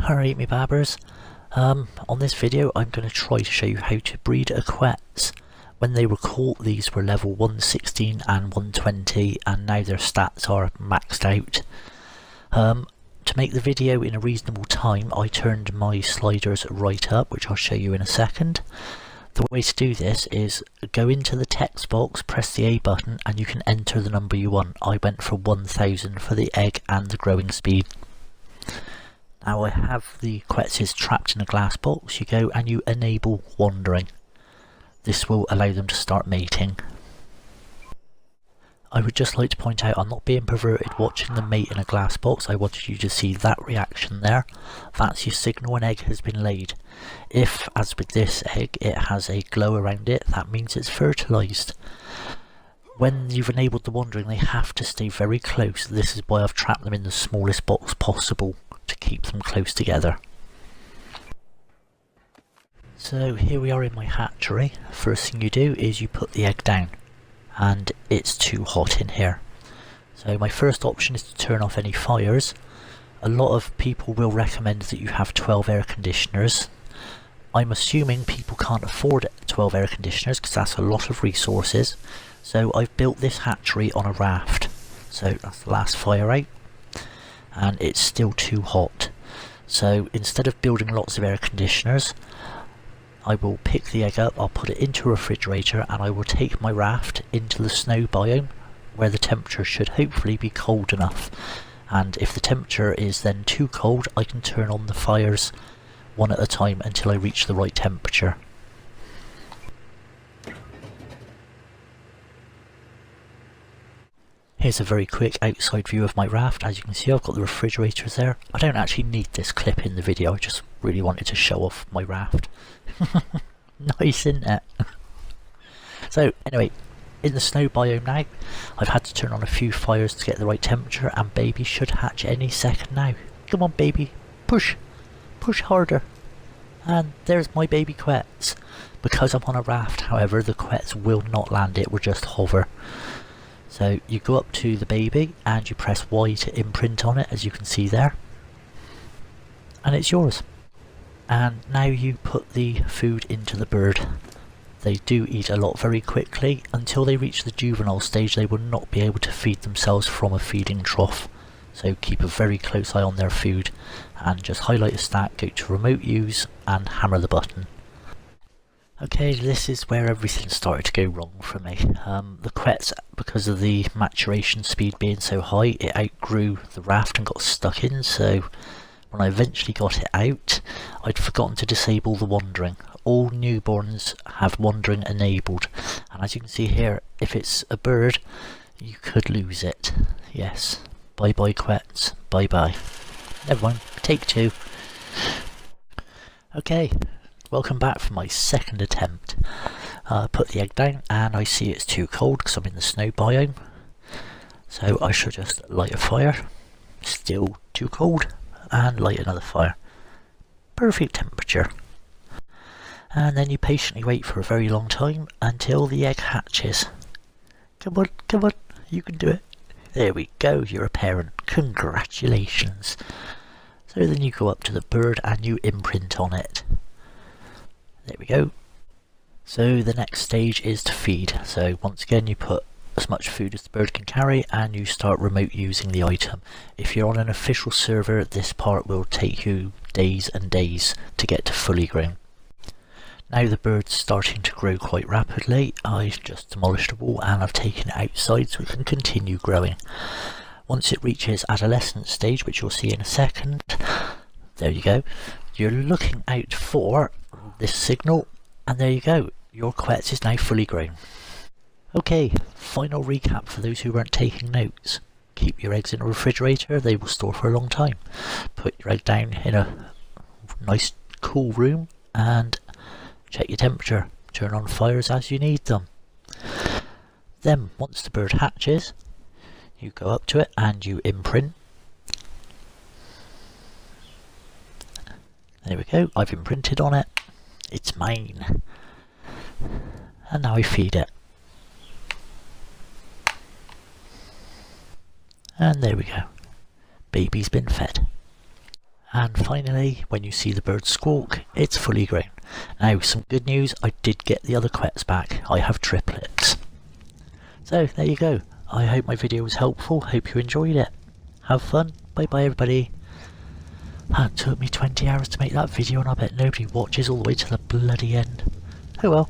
Alright, me babbers. On this video I'm going to try to show you how to breed a Quetz. When they were caught, these were level 116 and 120 and now their stats are maxed out. To make the video in a reasonable time I turned my sliders right up, which I'll show you in a second. The way to do this is go into the text box, press the A button and you can enter the number you want. I went for 1000 for the egg and the growing speed. Now I have the Quetzes trapped in a glass box. You go and you enable wandering. This will allow them to start mating. I would just like to point out I'm not being perverted watching them mate in a glass box. I wanted you to see that reaction there. That's your signal an egg has been laid. If, as with this egg, it has a glow around it, that means it's fertilised. When you've enabled the wandering, they have to stay very close. This is why I've trapped them in the smallest box possible, to keep them close together. So here we are in my hatchery. First thing you do is you put the egg down, and it's too hot in here. So my first option is to turn off any fires. A lot of people will recommend that you have 12 air conditioners. I'm assuming people can't afford 12 air conditioners because that's a lot of resources. So I've built this hatchery on a raft. So that's the last fire out. And it's still too hot. So instead of building lots of air conditioners, I will pick the egg up, I'll put it into a refrigerator and I will take my raft into the snow biome where the temperature should hopefully be cold enough. And if the temperature is then too cold, I can turn on the fires one at a time until I reach the right temperature. Here's a very quick outside view of my raft. As you can see, I've got the refrigerators there. I don't actually need this clip in the video, I just really wanted to show off my raft. Nice, isn't it? So anyway, in the snow biome now, I've had to turn on a few fires to get the right temperature and baby should hatch any second now. Come on baby, push harder. And there's my baby Quetz. Because I'm on a raft, however, the Quetz will not land, it will just hover. So you go up to the baby and you press Y to imprint on it, as you can see there, and it's yours. And now you put the food into the bird. They do eat a lot very quickly. Until they reach the juvenile stage they will not be able to feed themselves from a feeding trough, so keep a very close eye on their food and just highlight a stack, go to remote use and hammer the button. Okay, this is where everything started to go wrong for me. The Quetz, because of the maturation speed being so high, it outgrew the raft and got stuck in, so when I eventually got it out, I'd forgotten to disable the wandering. All newborns have wandering enabled, and as you can see here, if it's a bird, you could lose it. Yes, bye bye Quetz, bye bye. Never mind, take two. Okay. Welcome back for my second attempt. Put the egg down and I see it's too cold because I'm in the snow biome. So I should just light a fire. Still too cold. And light another fire. Perfect temperature. And then you patiently wait for a very long time until the egg hatches. Come on, you can do it. There we go, you're a parent. Congratulations. So then you go up to the bird and you imprint on it. There we go. So the next stage is to feed. So once again you put as much food as the bird can carry and you start remote using the item. If you're on an official server, this part will take you days and days to get to fully grown. Now the bird's starting to grow quite rapidly. I've just demolished a wall and I've taken it outside so it can continue growing. Once it reaches adolescent stage, which you'll see in a second, there you go, you're looking out for this signal, and there you go, your Quetz is now fully grown. Okay, final recap for those who weren't taking notes. Keep your eggs in a refrigerator, they will store for a long time. Put your egg down in a nice cool room and check your temperature. Turn on fires as you need them. Then once the bird hatches, you go up to it and you imprint. There we go, I've imprinted on it. It's mine. And now I feed it. And there we go. Baby's been fed. And finally, when you see the bird squawk, it's fully grown. Now, some good news, I did get the other Quetz back. I have triplets. So, there you go. I hope my video was helpful. Hope you enjoyed it. Have fun. Bye bye everybody. That took me 20 hours to make that video and I bet nobody watches all the way to the bloody end. Oh well.